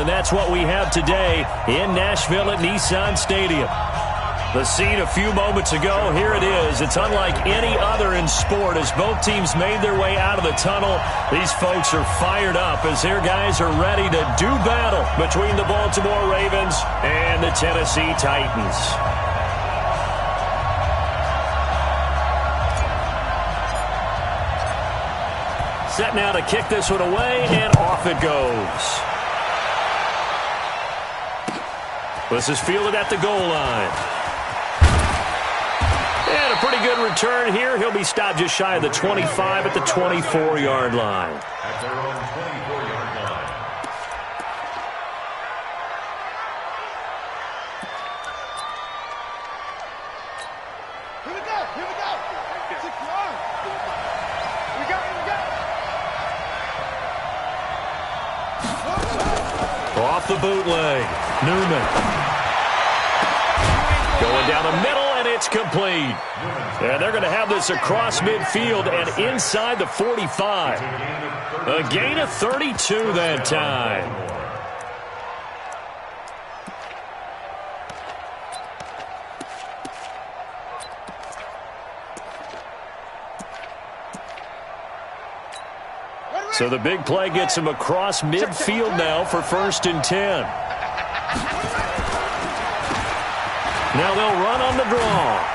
and that's what we have today in Nashville at Nissan Stadium. The scene a few moments ago, here it is. It's unlike any other in sport as both teams made their way out of the tunnel. These folks are fired up as their guys are ready to do battle between the Baltimore Ravens and the Tennessee Titans. Set now to kick this one away, and off it goes. This is fielded at the goal line. And a pretty good return here. He'll be stopped just shy of the 25 at the 24-yard line. At their own 24-yard line. Here we go. Here we go. 6 yards. Here we go. Here we go. Off the bootleg. Newman. Going down the middle, and it's complete. And they're going to have this across midfield and inside the 45. A gain of 32 that time. So the big play gets him across midfield now for 1st and 10. Now they'll run on the draw.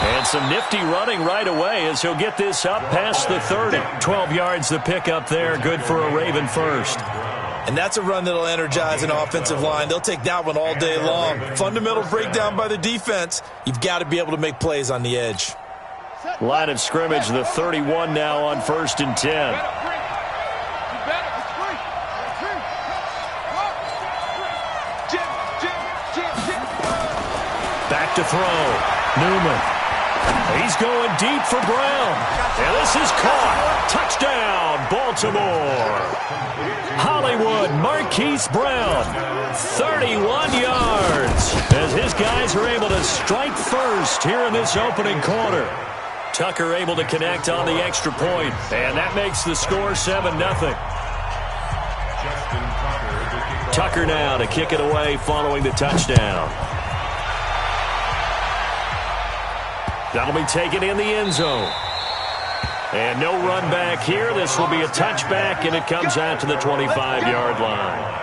And some nifty running right away as he'll get this up past the 30. 12 yards the pickup there. Good for a Raven first. And that's a run that'll energize an offensive line. They'll take that one all day long. Fundamental breakdown by the defense. You've got to be able to make plays on the edge. Line of scrimmage, the 31 now on 1st and 10. Back to throw. Newman. He's going deep for Brown. And this is caught. Touchdown, Baltimore. Hollywood Marquise Brown. 31 yards. As his guys are able to strike first here in this opening quarter. Tucker able to connect on the extra point. And that makes the score 7-0. Tucker now to kick it away following the touchdown. That'll be taken in the end zone. And no run back here. This will be a touchback, and it comes out to the 25-yard line.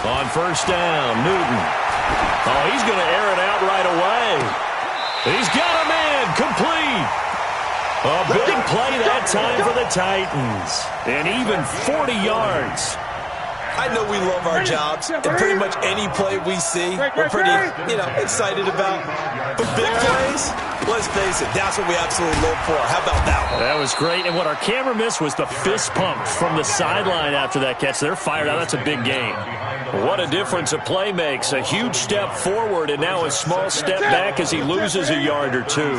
On 1st down, Newton. Oh, he's going to air it out right away. He's got a man complete. A big play that time for the Titans. And even 40 yards. I know we love our jobs, and pretty much any play we see, we're pretty, excited about. But big plays, let's face it, that's what we absolutely look for. How about that one? That was great, and what our camera missed was the fist pump from the sideline after that catch. They're fired out. That's a big gain. What a difference a play makes. A huge step forward, and now a small step back as he loses a yard or two.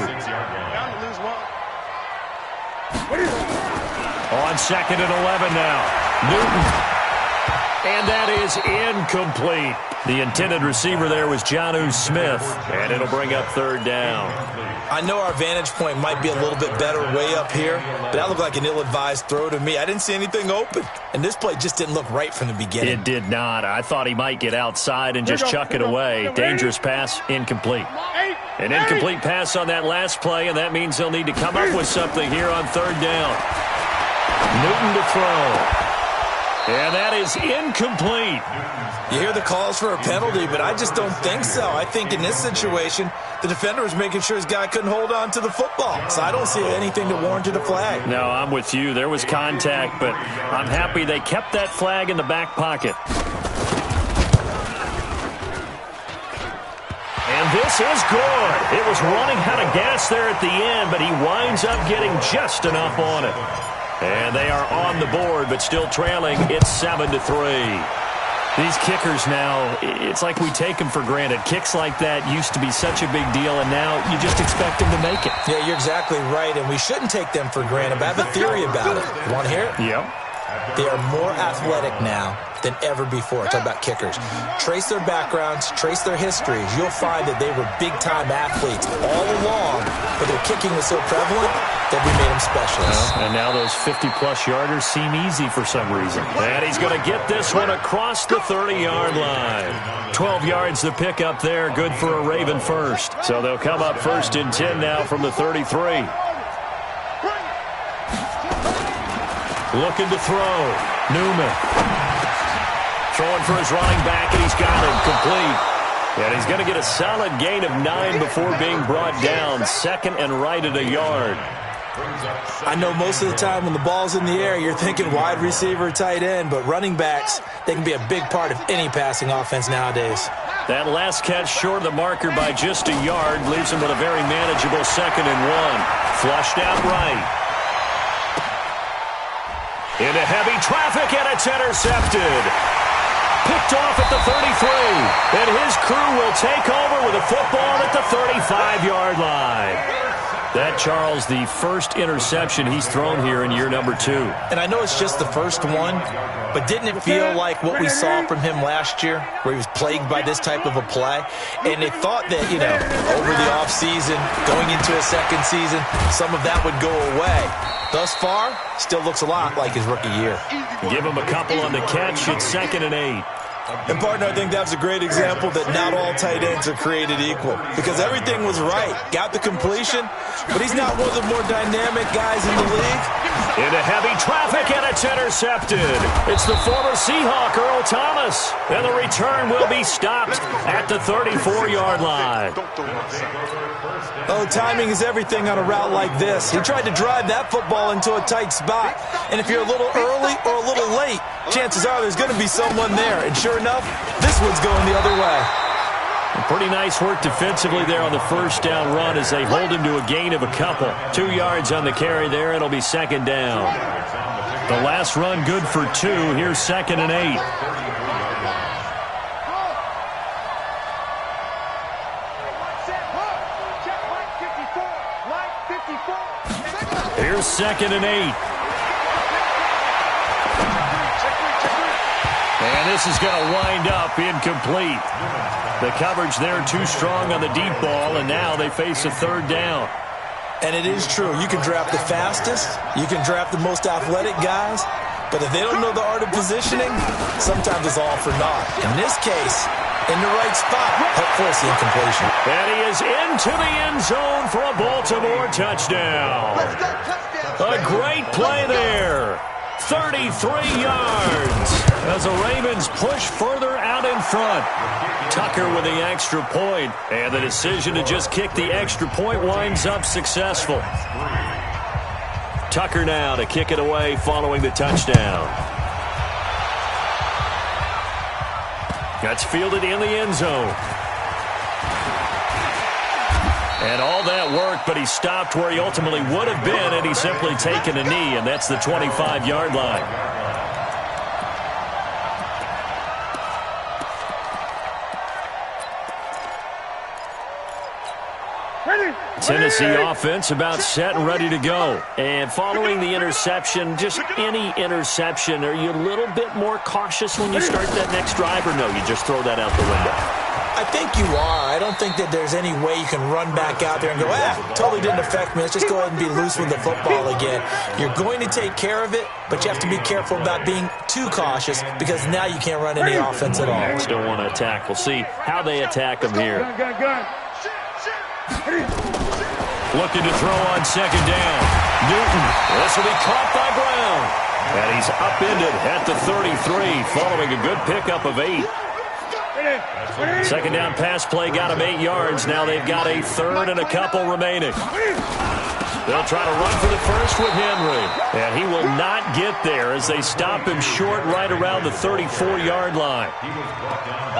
On 2nd and 11 now. Newton. And that is incomplete. The intended receiver there was Jonnu Smith, and it'll bring up 3rd down. I know our vantage point might be a little bit better way up here, but that looked like an ill-advised throw to me. I didn't see anything open, and this play just didn't look right from the beginning. It did not. I thought he might get outside and just chuck it away. Dangerous pass, incomplete. An incomplete pass on that last play, and that means they'll need to come up with something here on 3rd down. Newton to throw. And that is incomplete. You hear the calls for a penalty, but I just don't think so. I think in this situation, the defender was making sure his guy couldn't hold on to the football. So I don't see anything that warranted a flag. No, I'm with you. There was contact, but I'm happy they kept that flag in the back pocket. And this is good. It was running out of gas there at the end, but he winds up getting just enough on it. And they are on the board, but still trailing. It's 7-3. These kickers now, it's like we take them for granted. Kicks like that used to be such a big deal, and now you just expect them to make it. Yeah, you're exactly right, and we shouldn't take them for granted. But I have a theory about it. You want to hear it? Yep. They are more athletic now than ever before. Talk about kickers. Trace their backgrounds, trace their histories. You'll find that they were big-time athletes all along, but their kicking was so prevalent that we made them specialists. And now those 50-plus yarders seem easy for some reason. And he's going to get this one across the 30-yard line. 12 yards to pick up there, good for a Raven first. So they'll come up 1st and 10 now from the 33. Looking to throw. Newman. Throwing for his running back, and he's got it complete. And he's going to get a solid gain of 9 before being brought down. 2nd and right at a yard. I know most of the time when the ball's in the air, you're thinking wide receiver, tight end, but running backs, they can be a big part of any passing offense nowadays. That last catch short of the marker by just a yard leaves him with a very manageable 2nd and 1. Flushed out right. Into heavy traffic, and it's intercepted. Picked off at the 33. And his crew will take over with a football at the 35-yard line. That, Charles, the first interception he's thrown here in year number 2. And I know it's just the first one, but didn't it feel like what we saw from him last year, where he was plagued by this type of a play? And they thought that, over the offseason, going into a second season, some of that would go away. Thus far, still looks a lot like his rookie year. Give him a couple on the catch. It's 2nd and 8. And, partner, I think that was a great example that not all tight ends are created equal, because everything was right. Got the completion, but he's not one of the more dynamic guys in the league. Into heavy traffic, and it's intercepted. It's the former Seahawk, Earl Thomas. And the return will be stopped at the 34-yard line. Oh, timing is everything on a route like this. He tried to drive that football into a tight spot. And if you're a little early or a little late, chances are there's going to be someone there. And sure enough, this one's going the other way. Pretty nice work defensively there on the first down run as they hold him to a gain of a couple. 2 yards on the carry there. It'll be 2nd down. The last run good for 2. Here's 2nd and 8. Here's 2nd and 8. And this is going to wind up incomplete. The coverage there too strong on the deep ball, and now they face a 3rd down. And it is true. You can draft the fastest. You can draft the most athletic guys. But if they don't know the art of positioning, sometimes it's all for naught. In this case, in the right spot, help force the incompletion. And he is into the end zone for a Baltimore touchdown. A great play there. 33 yards as the Ravens push further out in front. Tucker with the extra point, and the decision to just kick the extra point winds up successful. Tucker now to kick it away following the touchdown. That's fielded in the end zone. And all that work, but he stopped where he ultimately would have been, and he's simply taken a knee, and that's the 25-yard line. Tennessee offense about set and ready to go. And following the interception, just any interception, are you a little bit more cautious when you start that next drive, or no, you just throw that out the window? I think you are. I don't think that there's any way you can run back out there and go, totally didn't affect me. Let's just go ahead and be loose with the football again. You're going to take care of it, but you have to be careful about being too cautious because now you can't run any offense at all. Still want to attack. We'll see how they attack him here. Looking to throw on 2nd down. Newton. This will be caught by Brown. And he's upended at the 33 following a good pickup of 8. 2nd down pass play got him 8 yards. Now they've got a 3rd and a couple remaining. They'll try to run for the first with Henry. And he will not get there as they stop him short right around the 34-yard line.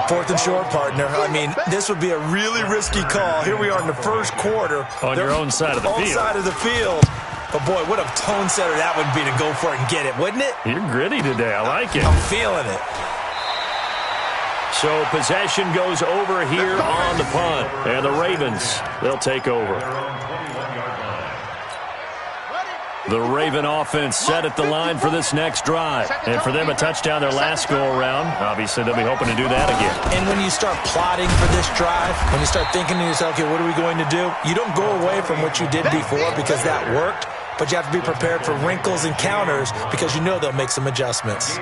4th and short, partner. I mean, this would be a really risky call. Here we are in the first quarter. On your own side of the field. Own side of the field. But, boy, what a tone setter that would be to go for it and get it, wouldn't it? You're gritty today. I like it. I'm feeling it. So possession goes over here on the punt. And the Ravens, they'll take over. The Raven offense set at the line for this next drive. And for them, a touchdown their last go-around. Obviously, they'll be hoping to do that again. And when you start plotting for this drive, when you start thinking to yourself, okay, what are we going to do? You don't go away from what you did before because that worked, but you have to be prepared for wrinkles and counters because you know they'll make some adjustments.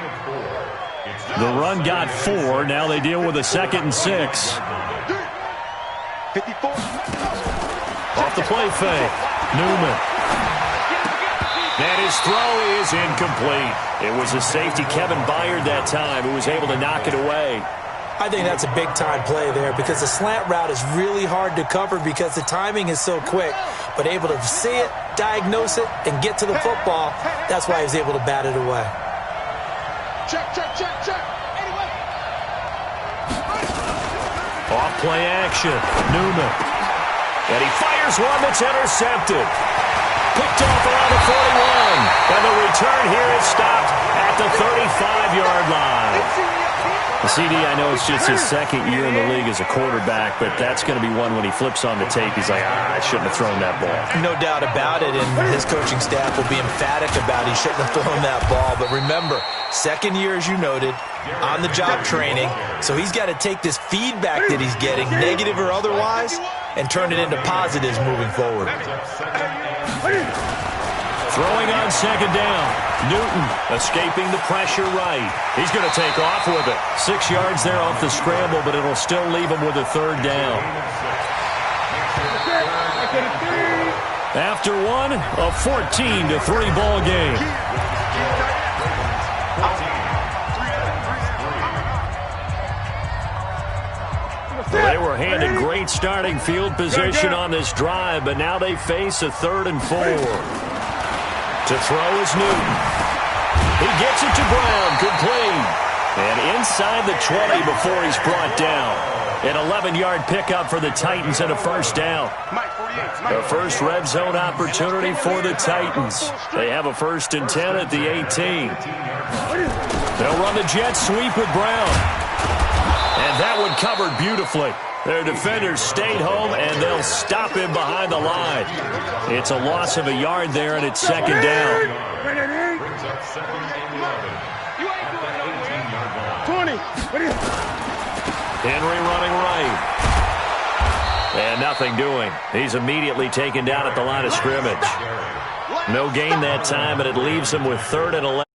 The run got 4. Now they deal with a 2nd and 6. 54. Off the play fake. Newman. And his throw is incomplete. It was a safety, Kevin Byard, that time, who was able to knock it away. I think that's a big-time play there because the slant route is really hard to cover because the timing is so quick. But able to see it, diagnose it, and get to the football, that's why he was able to bat it away. Check, check, check, check. Anyway. Off play action. Newman. And he fires one that's intercepted. Picked off around the 41. And the return here is stopped at the 35-yard line. The CD, I know it's just his 2nd year in the league as a quarterback, but that's going to be one when he flips on the tape. He's like, I shouldn't have thrown that ball. No doubt about it, and his coaching staff will be emphatic about he shouldn't have thrown that ball. But remember, 2nd year, as you noted, on-the-job training, so he's got to take this feedback that he's getting, negative or otherwise, and turn it into positives moving forward. Throwing on 2nd down. Newton escaping the pressure right. He's going to take off with it. 6 yards there off the scramble, but it'll still leave him with a 3rd down. After one, a 14-3 ball game. Well, they were handed great starting field position on this drive, but now they face a 3rd and 4. To throw is Newton. He gets it to Brown, complete. And inside the 20 before he's brought down. An 11-yard pickup for the Titans and a 1st down. The first red zone opportunity for the Titans. They have a 1st and 10 at the 18. They'll run the jet sweep with Brown. And that one covered beautifully. Their defenders stayed home, and they'll stop him behind the line. It's a loss of a yard there, and it's 2nd down. 20. Henry running right. And nothing doing. He's immediately taken down at the line of scrimmage. No gain that time, and it leaves him with 3rd and 11.